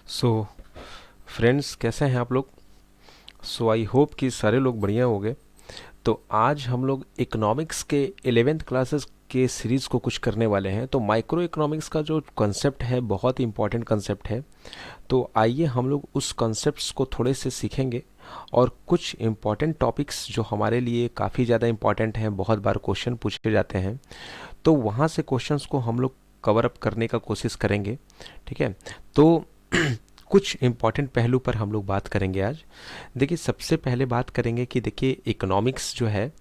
So friends, कैसे हैं आप लोग? आई होप कि सारे लोग बढ़िया होंगे। तो आज हम लोग इकोनॉमिक्स के 11th क्लासेस के सीरीज़ को कुछ करने वाले हैं। तो माइक्रो इकोनॉमिक्स का जो कॉन्सेप्ट है बहुत ही इम्पॉर्टेंट कॉन्सेप्ट है। तो आइए हम लोग उस कॉन्सेप्ट्स को थोड़े से सीखेंगे और कुछ इम्पॉर्टेंट टॉपिक्स जो हमारे लिए काफ़ी ज़्यादा इम्पॉर्टेंट हैं, बहुत बार क्वेश्चन पूछे जाते हैं, तो वहाँ से क्वेश्चंस को हम लोग कवर अप करने का कोशिश करेंगे। ठीक है। तो कुछ इम्पॉर्टेंट पहलू पर हम लोग बात करेंगे आज। देखिए, सबसे पहले बात करेंगे कि देखिए इकोनॉमिक्स जो है,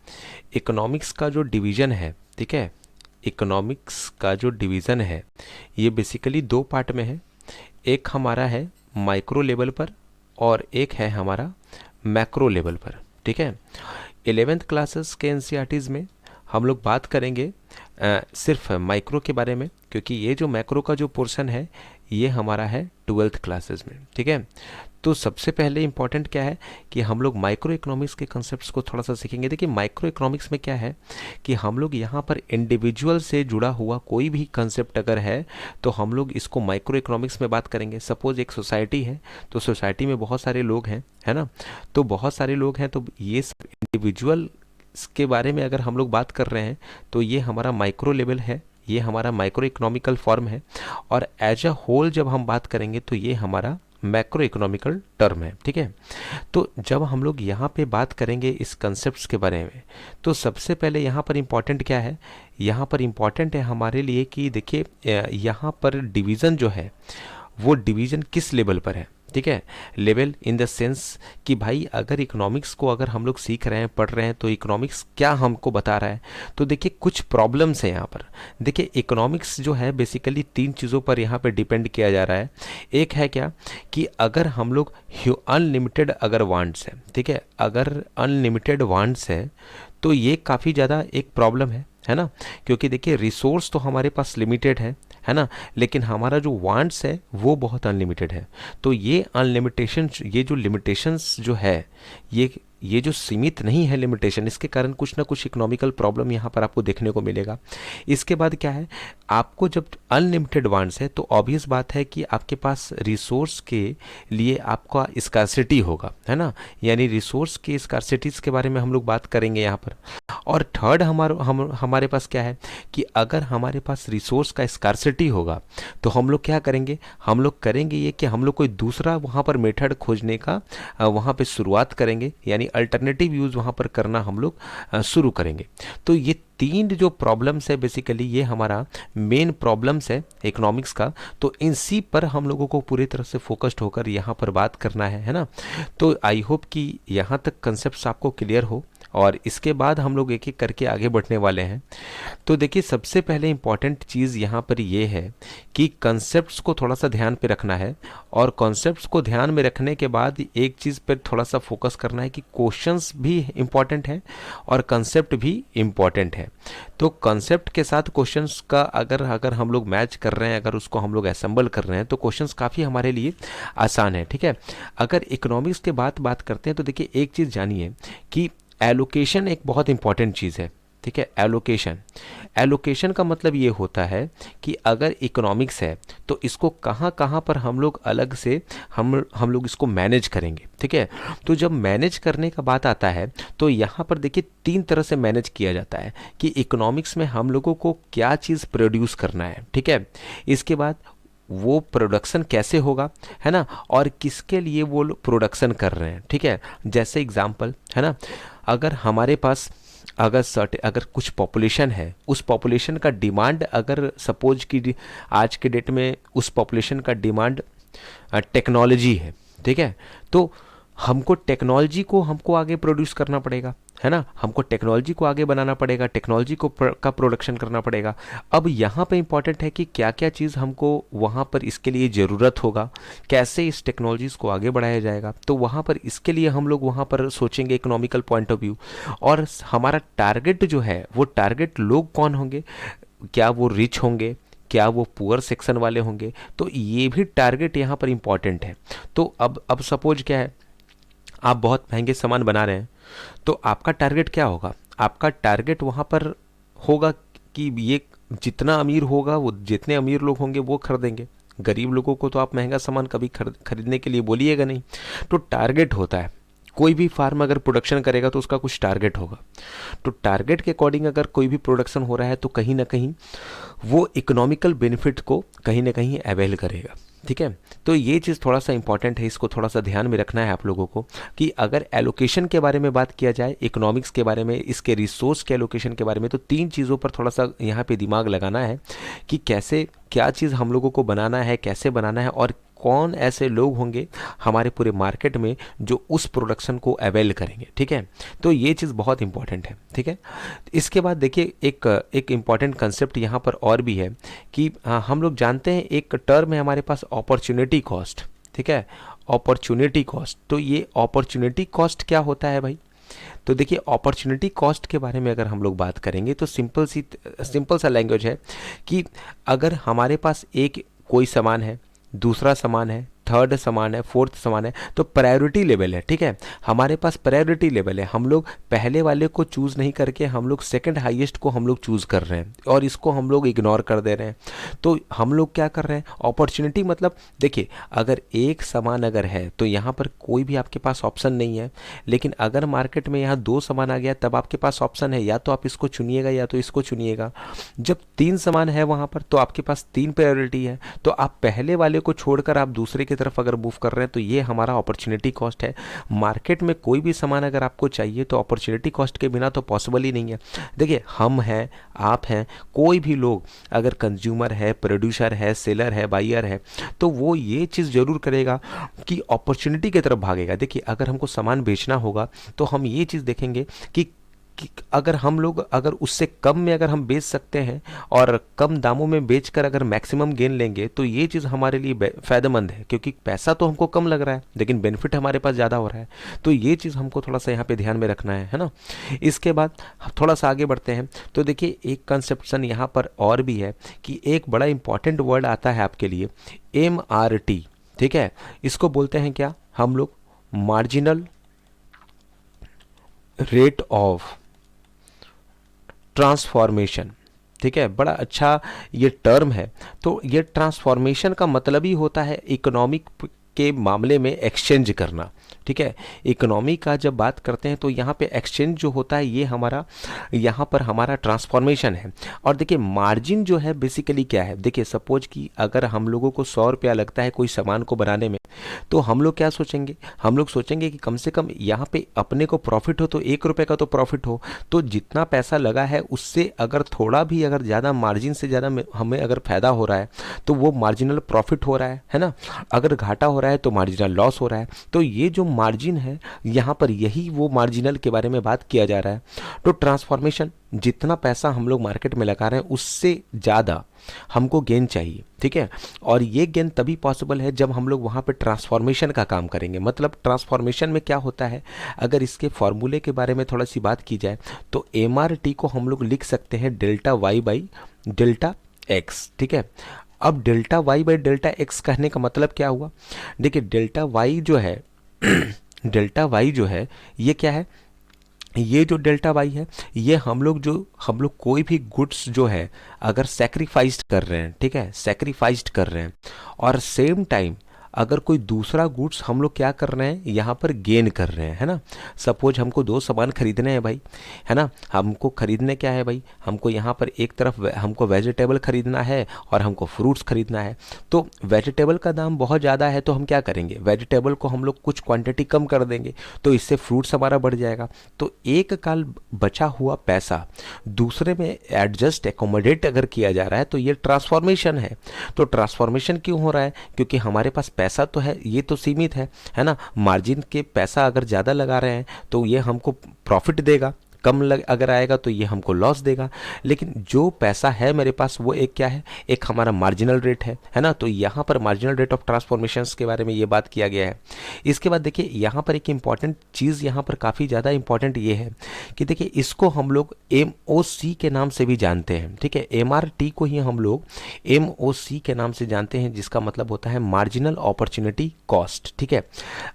इकोनॉमिक्स का जो डिवीज़न है, ठीक है, इकोनॉमिक्स का जो डिवीज़न है ये बेसिकली दो पार्ट में है। एक हमारा है माइक्रो लेवल पर और एक है हमारा मैक्रो लेवल पर। ठीक है। 11th क्लासेस के एनसीईआरटीज़ में हम लोग बात करेंगे सिर्फ माइक्रो के बारे में, क्योंकि ये जो मैक्रो का जो पोर्शन है ये हमारा है 12th क्लासेस में। ठीक है। तो सबसे पहले इम्पॉर्टेंट क्या है कि हम लोग माइक्रो इकोनॉमिक्स के कॉन्सेप्ट्स को थोड़ा सा सीखेंगे। देखिए, माइक्रो इकोनॉमिक्स में क्या है कि हम लोग यहाँ पर इंडिविजुअल से जुड़ा हुआ कोई भी कंसेप्ट अगर है तो हम लोग इसको माइक्रो इकोनॉमिक्स में बात करेंगे। सपोज एक सोसाइटी है, तो सोसाइटी में बहुत सारे लोग हैं, है ना। तो बहुत सारे लोग हैं, तो ये सब इंडिविजुअल के बारे में अगर हम लोग बात कर रहे हैं तो ये हमारा माइक्रो लेवल है, ये हमारा माइक्रो इकोनॉमिकल फॉर्म है। और एज अ होल जब हम बात करेंगे तो ये हमारा मैक्रो इकोनॉमिकल टर्म है। ठीक है। तो जब हम लोग यहाँ पे बात करेंगे इस कंसेप्ट्स के बारे में, तो सबसे पहले यहाँ पर इम्पॉर्टेंट क्या है, यहाँ पर इम्पॉर्टेंट है हमारे लिए कि देखिए यहाँ पर डिवीज़न जो है वो डिवीज़न किस लेवल पर है। ठीक है। लेवल इन द सेंस कि भाई अगर इकोनॉमिक्स को अगर हम लोग सीख रहे हैं, पढ़ रहे हैं, तो इकोनॉमिक्स क्या हमको बता रहा है। तो देखिए कुछ प्रॉब्लम्स हैं यहाँ पर। देखिए इकोनॉमिक्स जो है बेसिकली तीन चीज़ों पर यहाँ पे डिपेंड किया जा रहा है। एक है क्या कि अगर हम लोग अनलिमिटेड अगर वांट्स है, ठीक है, अगर अनलिमिटेड वांट्स है तो ये काफ़ी ज़्यादा एक प्रॉब्लम है ना। क्योंकि देखिए रिसोर्स तो हमारे पास लिमिटेड है ना, लेकिन हमारा जो वांट्स है वो बहुत अनलिमिटेड है। तो ये अनलिमिटेशन, ये जो लिमिटेशंस जो है, ये जो सीमित नहीं है लिमिटेशन, इसके कारण कुछ ना कुछ इकोनॉमिकल प्रॉब्लम यहाँ पर आपको देखने को मिलेगा। इसके बाद क्या है, आपको जब अनलिमिटेड वांट्स है तो ऑब्वियस बात है कि आपके पास रिसोर्स के लिए आपका स्कार्सिटी होगा, है ना। यानी रिसोर्स के स्कार्सिटीज़ के बारे में हम लोग बात करेंगे यहाँ पर। और थर्ड हमारे पास क्या है कि अगर हमारे पास रिसोर्स का स्कार्सिटी होगा तो हम लोग क्या करेंगे, हम लोग करेंगे ये कि हम लोग कोई दूसरा वहाँ पर मेथड खोजने का वहाँ पे शुरुआत करेंगे, यानी अल्टरनेटिव यूज़ वहाँ पर करना हम लोग शुरू करेंगे। तो ये तीन जो प्रॉब्लम्स है बेसिकली ये हमारा मेन प्रॉब्लम्स है इकोनॉमिक्स का। तो इसी पर हम लोगों को पूरी तरह से फोकस्ड होकर यहाँ पर बात करना है ना। तो आई होप कि यहाँ तक कंसेप्ट आपको क्लियर हो और इसके बाद हम लोग एक एक करके आगे बढ़ने वाले हैं। तो देखिए सबसे पहले इम्पॉर्टेंट चीज़ यहाँ पर ये है कि कंसेप्ट्स को थोड़ा सा ध्यान पे रखना है। और कॉन्सेप्ट्स को ध्यान में रखने के बाद एक चीज़ पर थोड़ा सा फोकस करना है कि क्वेश्चंस भी इम्पॉर्टेंट है और कंसेप्ट भी इम्पॉर्टेंट है। तो कंसेप्ट के साथ क्वेश्चंस का अगर अगर हम लोग मैच कर रहे हैं, अगर उसको हम लोग असेंबल कर रहे हैं, तो क्वेश्चंस काफ़ी हमारे लिए आसान है। ठीक है। अगर इकोनॉमिक्स के बात करते हैं तो देखिए एक चीज़ जानिए कि एलोकेशन एक बहुत इंपॉर्टेंट चीज़ है। ठीक है। एलोकेशन, एलोकेशन का मतलब ये होता है कि अगर इकोनॉमिक्स है तो इसको कहाँ कहाँ पर हम लोग अलग से हम लोग इसको मैनेज करेंगे। ठीक है। तो जब मैनेज करने का बात आता है तो यहाँ पर देखिए तीन तरह से मैनेज किया जाता है कि इकोनॉमिक्स में हम लोगों को क्या चीज़ प्रोड्यूस करना है। ठीक है। इसके बाद वो प्रोडक्शन कैसे होगा, है ना, और किसके लिए वो लोग प्रोडक्शन कर रहे हैं। ठीक है। जैसे एग्जांपल, है ना, अगर हमारे पास अगर कुछ पॉपुलेशन है, उस पॉपुलेशन का डिमांड अगर सपोज कि आज के डेट में उस पॉपुलेशन का डिमांड टेक्नोलॉजी है। ठीक है। तो हमको टेक्नोलॉजी को हमको आगे प्रोड्यूस करना पड़ेगा, है ना, हमको टेक्नोलॉजी को आगे बनाना पड़ेगा, टेक्नोलॉजी को का प्रोडक्शन करना पड़ेगा। अब यहाँ पे इंपॉर्टेंट है कि क्या क्या चीज़ हमको वहाँ पर इसके लिए ज़रूरत होगा, कैसे इस टेक्नोलॉजीज़ को आगे बढ़ाया जाएगा। तो वहाँ पर इसके लिए हम लोग वहाँ पर सोचेंगे इकोनॉमिकल पॉइंट ऑफ व्यू। और हमारा टारगेट जो है वो टारगेट लोग कौन होंगे, क्या वो रिच होंगे, क्या वो पुअर सेक्शन वाले होंगे, तो ये भी टारगेट यहाँ पर इम्पॉर्टेंट है। तो अब सपोज क्या है, आप बहुत महंगे सामान बना रहे हैं तो आपका टारगेट क्या होगा, आपका टारगेट वहाँ पर होगा कि ये जितना अमीर होगा, वो जितने अमीर लोग होंगे वो खरीदेंगे, गरीब लोगों को तो आप महंगा सामान कभी खरीदने के लिए बोलिएगा नहीं। तो टारगेट होता है, कोई भी फार्म अगर प्रोडक्शन करेगा तो उसका कुछ टारगेट होगा। तो टारगेट के अकॉर्डिंग अगर कोई भी प्रोडक्शन हो रहा है तो कहीं ना कहीं वो इकोनॉमिकल बेनिफिट को कहीं ना कहीं अवेल करेगा। ठीक है, तो ये चीज़ थोड़ा सा इंपॉर्टेंट है, इसको थोड़ा सा ध्यान में रखना है आप लोगों को कि अगर एलोकेशन के बारे में बात किया जाए, इकोनॉमिक्स के बारे में, इसके रिसोर्स के एलोकेशन के बारे में, तो 3 चीज़ों पर थोड़ा सा यहाँ पे दिमाग लगाना है कि कैसे क्या चीज़ हम लोगों को बनाना है, कैसे बनाना है, और कौन ऐसे लोग होंगे हमारे पूरे मार्केट में जो उस प्रोडक्शन को अवेल करेंगे। ठीक है, तो ये चीज़ बहुत इंपॉर्टेंट है। ठीक है, इसके बाद देखिए एक इम्पॉर्टेंट कंसेप्ट यहाँ पर और भी है कि हम लोग जानते हैं एक टर्म है हमारे पास, अपॉर्चुनिटी कॉस्ट। ठीक है, अपॉर्चुनिटी कॉस्ट। तो ये अपॉर्चुनिटी कॉस्ट क्या होता है भाई? तो देखिए अपॉर्चुनिटी कॉस्ट के बारे में अगर हम लोग बात करेंगे तो सिंपल सा लैंग्वेज है कि अगर हमारे पास एक कोई सामान है, दूसरा सामान है, थर्ड सामान है, फोर्थ सामान है, तो प्रायोरिटी लेवल है। ठीक है, हमारे पास प्रायोरिटी लेवल है, हम लोग पहले वाले को चूज़ नहीं करके हम लोग सेकंड हाईएस्ट को हम लोग चूज़ कर रहे हैं और इसको हम लोग इग्नोर कर दे रहे हैं। तो हम लोग क्या कर रहे हैं, अपॉर्चुनिटी मतलब देखिए अगर एक सामान अगर है तो यहाँ पर कोई भी आपके पास ऑप्शन नहीं है, लेकिन अगर मार्केट में यहाँ 2 सामान आ गया तब आपके पास ऑप्शन है, या तो आप इसको चुनिएगा या तो इसको चुनिएगा। जब 3 सामान है वहाँ पर तो आपके पास 3 प्रायोरिटी है, तो आप पहले वाले को छोड़कर आप दूसरे की तरफ अगर मूव कर रहे हैं तो ये हमारा अपॉर्चुनिटी कॉस्ट है। मार्केट में कोई भी सामान अगर आपको चाहिए तो अपॉर्चुनिटी कॉस्ट के बिना तो पॉसिबल ही नहीं है। देखिए हम हैं, आप हैं, कोई भी लोग अगर कंज्यूमर है, प्रोड्यूसर है, सेलर है, बायर है, तो वो ये चीज़ ज़रूर करेगा कि अपॉर्चुनिटी की तरफ भागेगा। देखिए अगर हमको सामान बेचना होगा तो हम ये चीज़ देखेंगे कि अगर हम लोग अगर उससे कम में अगर हम बेच सकते हैं और कम दामों में बेचकर अगर मैक्सिमम गेन लेंगे तो ये चीज़ हमारे लिए फ़ायदेमंद है, क्योंकि पैसा तो हमको कम लग रहा है लेकिन बेनिफिट हमारे पास ज़्यादा हो रहा है। तो ये चीज़ हमको थोड़ा सा यहाँ पे ध्यान में रखना है ना। इसके बाद थोड़ा सा आगे बढ़ते हैं तो देखिए एक कंसेप्शन यहाँ पर और भी है कि एक बड़ा इंपॉर्टेंट वर्ड आता है आपके लिए, MRT। ठीक है, इसको बोलते हैं क्या हम लोग, मार्जिनल रेट ऑफ ट्रांसफॉर्मेशन। ठीक है, बड़ा अच्छा ये टर्म है। तो ये ट्रांसफॉर्मेशन का मतलब ही होता है इकोनॉमिक के मामले में एक्सचेंज करना। ठीक है, इकोनॉमी का जब बात करते हैं तो यहाँ पे एक्सचेंज जो होता है ये हमारा यहाँ पर हमारा ट्रांसफॉर्मेशन है। और देखिए मार्जिन जो है बेसिकली क्या है, देखिए सपोज कि अगर हम लोगों को 100 रुपया लगता है कोई सामान को बनाने में, तो हम लोग क्या सोचेंगे, हम लोग सोचेंगे कि कम से कम यहाँ पे अपने को प्रॉफिट हो तो 1 रुपये का तो प्रॉफिट हो। तो जितना पैसा लगा है उससे अगर थोड़ा भी अगर ज़्यादा मार्जिन से ज़्यादा हमें अगर फ़ायदा हो रहा है तो वो मार्जिनल प्रॉफिट हो रहा है ना। अगर घाटा हो रहा है तो मार्जिनल लॉस हो रहा है। तो ये जो मार्जिन है यहाँ पर यही वो मार्जिनल के बारे में बात किया जा रहा है। तो ट्रांसफॉर्मेशन, जितना पैसा हम लोग मार्केट में लगा रहे हैं उससे ज़्यादा हमको गेन चाहिए। ठीक है, और ये गेन तभी पॉसिबल है जब हम लोग वहाँ पे ट्रांसफॉर्मेशन का काम करेंगे। मतलब ट्रांसफॉर्मेशन में क्या होता है, अगर इसके फॉर्मूले के बारे में थोड़ा सी बात की जाए तो MRT को हम लोग लिख सकते हैं delta Y by delta X. ठीक है, अब delta Y by delta X कहने का मतलब क्या हुआ, देखिए डेल्टा वाई जो है डेल्टा वाई जो है ये क्या है, ये जो डेल्टा वाई है ये हम लोग कोई भी गुड्स जो है अगर सेक्रीफाइस्ड कर रहे हैं, ठीक है, सेक्रीफाइस्ड कर रहे हैं, और सेम टाइम अगर कोई दूसरा गुड्स हम लोग क्या कर रहे हैं यहाँ पर गेन कर रहे हैं, है ना। सपोज हमको 2 सामान खरीदने हैं भाई, है ना, हमको खरीदने क्या है भाई, हमको यहाँ पर एक तरफ हमको वेजिटेबल खरीदना है और हमको फ्रूट्स खरीदना है। तो वेजिटेबल का दाम बहुत ज़्यादा है तो हम क्या करेंगे, वेजिटेबल को हम लोग कुछ क्वांटिटी कम कर देंगे तो इससे फ्रूट्स हमारा बढ़ जाएगा। तो एक काल बचा हुआ पैसा दूसरे में एडजस्ट एकोमोडेट अगर किया जा रहा है तो ये ट्रांसफॉर्मेशन है। तो ट्रांसफॉर्मेशन क्यों हो रहा है, क्योंकि हमारे पास पैसा तो है, ये तो सीमित है ना। मार्जिन के पैसा अगर ज़्यादा लगा रहे हैं तो ये हमको प्रॉफिट देगा, कम अगर आएगा तो ये हमको लॉस देगा। लेकिन जो पैसा है मेरे पास वो एक क्या है, एक हमारा मार्जिनल रेट है ना। तो यहाँ पर मार्जिनल रेट ऑफ ट्रांसफॉर्मेशंस के बारे में ये बात किया गया है। इसके बाद देखिए यहाँ पर एक इम्पॉर्टेंट चीज़ यहाँ पर काफ़ी ज़्यादा इंपॉर्टेंट ये है कि देखिए इसको हम लोग MOC के नाम से भी जानते हैं। ठीक है, MRT को ही हम लोग MOC के नाम से जानते हैं, जिसका मतलब होता है मार्जिनल अपॉर्चुनिटी कॉस्ट। ठीक है,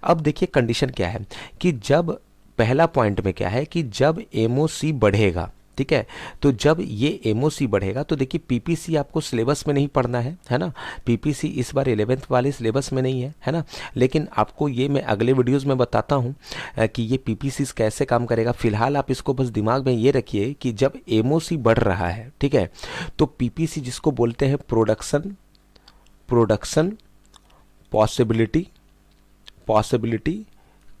अब देखिए कंडीशन क्या है कि जब पहला पॉइंट में क्या है कि जब MOC बढ़ेगा, ठीक है। तो जब ये एमओसी बढ़ेगा तो देखिए पीपीसी आपको सिलेबस में नहीं पढ़ना है ना। पीपीसी इस बार 11th वाले सिलेबस में नहीं है ना। लेकिन आपको ये मैं अगले वीडियोस में बताता हूँ कि ये पीपीसी कैसे काम करेगा। फिलहाल आप इसको बस दिमाग में ये रखिए कि जब एमओसी बढ़ रहा है, ठीक है, तो पीपीसी जिसको बोलते हैं प्रोडक्शन पॉसिबिलिटी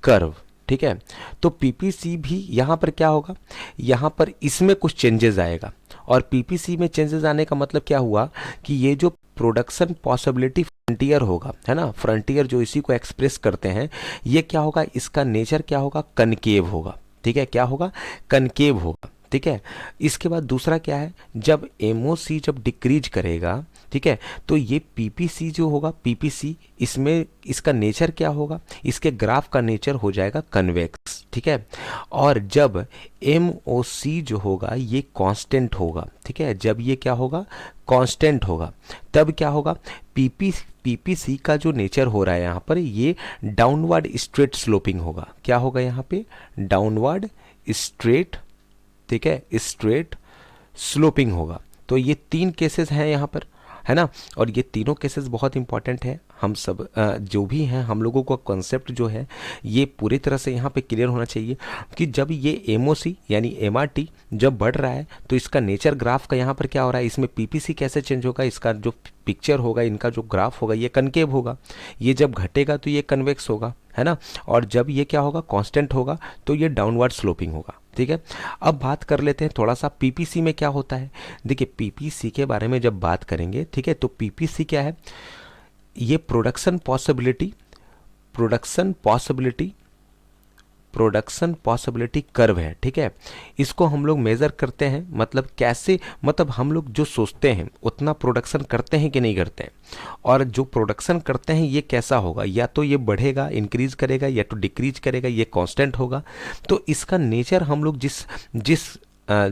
कर्व, ठीक है। तो पीपीसी भी यहाँ पर क्या होगा, यहाँ पर इसमें कुछ चेंजेस आएगा। और पीपीसी में चेंजेस आने का मतलब क्या हुआ कि ये जो प्रोडक्शन पॉसिबिलिटी फ्रंटियर होगा, है ना, फ्रंटियर जो इसी को एक्सप्रेस करते हैं, ये क्या होगा, इसका नेचर क्या होगा, कनकेव होगा, ठीक है। क्या होगा, कनकेव होगा, ठीक है। इसके बाद दूसरा क्या है, जब एमओसी जब डिक्रीज करेगा, ठीक है, तो ये पीपीसी जो होगा, पीपीसी इसमें इसका नेचर क्या होगा, इसके ग्राफ का नेचर हो जाएगा कन्वेक्स, ठीक है। और जब एमओसी जो होगा ये कांस्टेंट होगा, ठीक है, जब ये क्या होगा, कांस्टेंट होगा, तब क्या होगा, पीपीसी का जो नेचर हो रहा है यहाँ पर, ये डाउनवर्ड स्ट्रेट स्लोपिंग होगा। क्या होगा यहाँ पे, डाउनवर्ड स्ट्रेट, ठीक है, स्ट्रेट स्लोपिंग होगा। तो ये 3 केसेस हैं यहाँ पर, है ना। और ये तीनों केसेस बहुत इंपॉर्टेंट है। हम सब जो भी हैं, हम लोगों का कॉन्सेप्ट जो है ये पूरी तरह से यहाँ पे क्लियर होना चाहिए कि जब ये एमओसी यानी एमआरटी जब बढ़ रहा है तो इसका नेचर ग्राफ का यहाँ पर क्या हो रहा है, इसमें पीपीसी कैसे चेंज होगा, इसका जो पिक्चर होगा, इनका जो ग्राफ होगा ये कनकेव होगा। ये जब घटेगा तो ये कन्वेक्स होगा, है ना। और जब ये क्या होगा, कांस्टेंट होगा, तो ये डाउनवर्ड स्लोपिंग होगा, ठीक है। अब बात कर लेते हैं थोड़ा सा पीपीसी में क्या होता है। देखिए पीपीसी के बारे में जब बात करेंगे, ठीक है, तो पीपीसी क्या है, ये प्रोडक्शन पॉसिबिलिटी कर्व है, ठीक है। इसको हम लोग मेज़र करते हैं, मतलब कैसे, मतलब हम लोग जो सोचते हैं उतना प्रोडक्शन करते हैं कि नहीं करते हैं, और जो प्रोडक्शन करते हैं ये कैसा होगा, या तो ये बढ़ेगा, इंक्रीज करेगा, या तो डिक्रीज करेगा, ये कांस्टेंट होगा। तो इसका नेचर हम लोग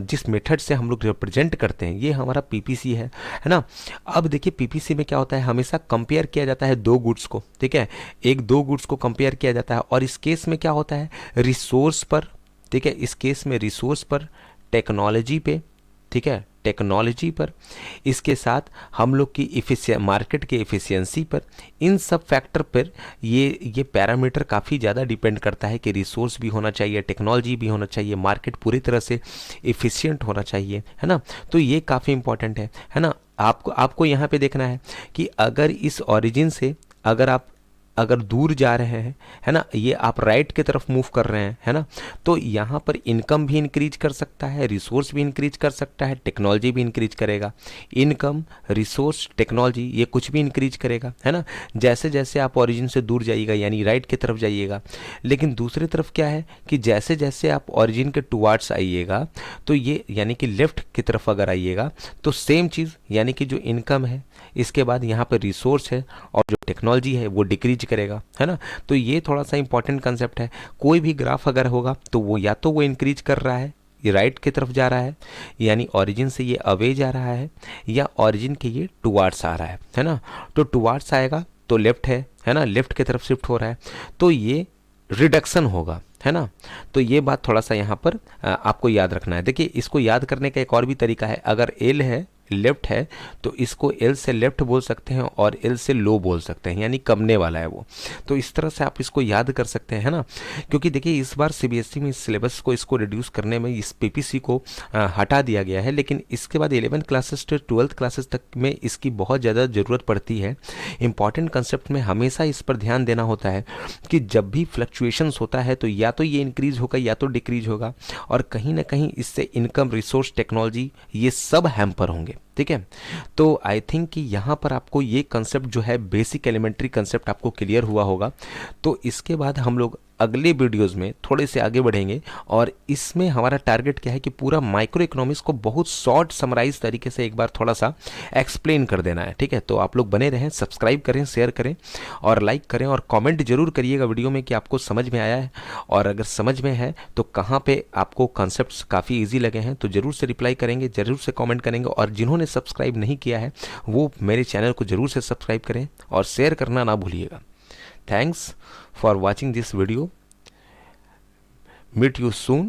जिस मेथड से हम लोग रिप्रेजेंट करते हैं, ये हमारा पीपीसी है ना। अब देखिए पीपीसी में क्या होता है, हमेशा कंपेयर किया जाता है 2 गुड्स को, ठीक है, 2 गुड्स को कंपेयर किया जाता है। और इस केस में क्या होता है, रिसोर्स पर, ठीक है, इस केस में रिसोर्स पर, टेक्नोलॉजी पे, ठीक है, टेक्नोलॉजी पर, इसके साथ हम लोग की मार्केट के एफिशिएंसी पर, इन सब फैक्टर पर ये पैरामीटर काफ़ी ज़्यादा डिपेंड करता है कि रिसोर्स भी होना चाहिए, टेक्नोलॉजी भी होना चाहिए, मार्केट पूरी तरह से एफिशिएंट होना चाहिए, है ना। तो ये काफ़ी इंपॉर्टेंट है ना। आपको यहाँ पे देखना है कि अगर इस ओरिजिन से अगर दूर जा रहे हैं, है ना, ये आप राइट की तरफ मूव कर रहे हैं, है ना, तो यहाँ पर इनकम भी इंक्रीज कर सकता है, रिसोर्स भी इंक्रीज कर सकता है, टेक्नोलॉजी भी इंक्रीज करेगा। इनकम, रिसोर्स, टेक्नोलॉजी ये कुछ भी इंक्रीज करेगा, है ना, जैसे जैसे आप ओरिजिन से दूर जाइएगा, यानी राइट की तरफ जाइएगा। लेकिन दूसरी तरफ क्या है कि जैसे जैसे आप ओरिजिन के टुवार्ड्स आइएगा, तो ये यानी कि लेफ्ट की तरफ अगर आइएगा तो सेम चीज़, यानी कि जो इनकम है, इसके बाद यहाँ पर रिसोर्स है और जो टेक्नोलॉजी है वो डिक्रीज करेगा, है ना। तो ये थोड़ा सा इंपॉर्टेंट कंसेप्ट है। कोई भी ग्राफ अगर होगा तो वो या तो वो इंक्रीज कर रहा है, ये राइट की तरफ जा रहा है, यानी ओरिजिन से ये अवे जा रहा है, या ओरिजिन के ये टुवार्ड्स आ रहा है ना। तो टुवार्ड्स आएगा तो लेफ्ट है ना, लेफ्ट की तरफ शिफ्ट हो रहा है, तो ये रिडक्शन होगा, है ना। तो ये बात थोड़ा सा यहाँ पर आपको याद रखना है। देखिए इसको याद करने का एक और भी तरीका है, अगर एल है, लेफ्ट है, तो इसको एल से लेफ्ट बोल सकते हैं और एल से लो बोल सकते हैं, यानी कमने वाला है वो। तो इस तरह से आप इसको याद कर सकते हैं, है ना। क्योंकि देखिए इस बार सीबीएसई में इस सिलेबस को इसको रिड्यूस करने में इस पीपीसी को हटा दिया गया है, लेकिन इसके बाद 11th क्लासेस से 12th क्लासेस तक में इसकी बहुत ज़्यादा ज़रूरत पड़ती है। इंपॉर्टेंट कंसेप्ट में हमेशा इस पर ध्यान देना होता है कि जब भी फ्लक्चुएशंस होता है तो या तो ये इंक्रीज होगा या तो डिक्रीज होगा, और कहीं ना कहीं इससे इनकम, रिसोर्स, टेक्नोलॉजी ये सब हैम्पर होंगे, ठीक है। तो आई थिंक कि यहाँ पर आपको ये कंसेप्ट जो है, बेसिक एलिमेंट्री कंसेप्ट आपको क्लियर हुआ होगा। तो इसके बाद हम लोग अगले वीडियोस में थोड़े से आगे बढ़ेंगे, और इसमें हमारा टारगेट क्या है कि पूरा माइक्रो इकोनॉमिक्स को बहुत शॉर्ट समराइज तरीके से एक बार थोड़ा सा एक्सप्लेन कर देना है, ठीक है। तो आप लोग बने रहें, सब्सक्राइब करें, शेयर करें और लाइक करें, और कमेंट जरूर करिएगा वीडियो में कि आपको समझ में आया है, और अगर समझ में है तो कहाँ पे आपको कॉन्सेप्ट्स काफ़ी ईजी लगे हैं, तो ज़रूर से रिप्लाई करेंगे, ज़रूर से कॉमेंट करेंगे। और जिन्होंने सब्सक्राइब नहीं किया है वो मेरे चैनल को ज़रूर से सब्सक्राइब करें और शेयर करना ना भूलिएगा। Thanks for watching this video. Meet you soon.